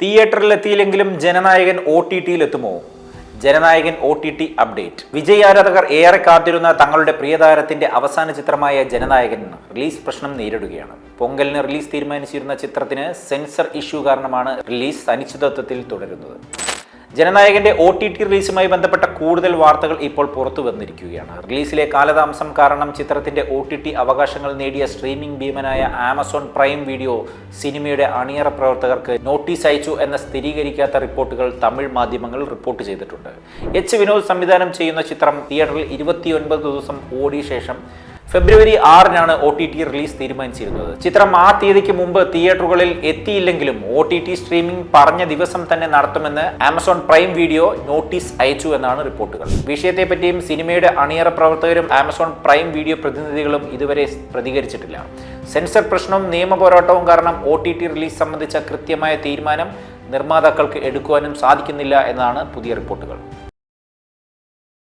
തിയേറ്ററിലെത്തിയില്ലെങ്കിലും Jananayakan OTT-യിലെത്തുമോ? Jananayakan OTT update. Vijay ആരാധകർ ഏറെ കാത്തിരുന്ന തങ്ങളുടെ പ്രിയതാരത്തിന്റെ അവസാന ചിത്രമായ ജനനായകൻ റിലീസ് പ്രശ്നം നേരിടുകയാണ്. പൊങ്കലിന് റിലീസ് തീരുമാനിച്ചിരുന്ന ചിത്രത്തിന് സെൻസർ ഇഷ്യൂ കാരണമാണ് റിലീസ് അനിശ്ചിതത്വത്തിൽ തുടരുന്നത്. ജനനായകന്റെ OTT റിലീസുമായി ബന്ധപ്പെട്ട കൂടുതൽ വാർത്തകൾ ഇപ്പോൾ പുറത്തു വന്നിരിക്കുകയാണ്. റിലീസിലെ കാലതാമസം കാരണം ചിത്രത്തിന്റെ OTT അവകാശങ്ങൾ നേടിയ സ്ട്രീമിംഗ് ഭീമനായ ആമസോൺ പ്രൈം വീഡിയോ സിനിമയുടെ അണിയറ പ്രവർത്തകർക്ക് നോട്ടീസ് അയച്ചു എന്ന സ്ഥിരീകരിക്കാത്ത റിപ്പോർട്ടുകൾ തമിഴ് മാധ്യമങ്ങൾ റിപ്പോർട്ട് ചെയ്തിട്ടുണ്ട്. വിനോദ് സംവിധാനം ചെയ്യുന്ന ചിത്രം തിയേറ്ററിൽ 29 ദിവസം ഓടിയ ശേഷം ഫെബ്രുവരി 6-നാണ് OTT റിലീസ് തീരുമാനിച്ചിരുന്നത്. ചിത്രം ആ തീയതിക്ക് മുമ്പ് തിയേറ്ററുകളിൽ എത്തിയില്ലെങ്കിലും OTT സ്ട്രീമിംഗ് പറഞ്ഞ ദിവസം തന്നെ നടത്തുമെന്ന് ആമസോൺ പ്രൈം വീഡിയോ നോട്ടീസ് അയച്ചു എന്നാണ് റിപ്പോർട്ടുകൾ. വിഷയത്തെപ്പറ്റിയും സിനിമയുടെ അണിയറ പ്രവർത്തകരും ആമസോൺ പ്രൈം വീഡിയോ പ്രതിനിധികളും ഇതുവരെ പ്രതികരിച്ചിട്ടില്ല. സെൻസർ പ്രശ്നവും നിയമ പോരാട്ടവും കാരണം OTT റിലീസ് സംബന്ധിച്ച കൃത്യമായ തീരുമാനം നിർമ്മാതാക്കൾക്ക് എടുക്കുവാനും സാധിക്കുന്നില്ല എന്നാണ് പുതിയ റിപ്പോർട്ടുകൾ.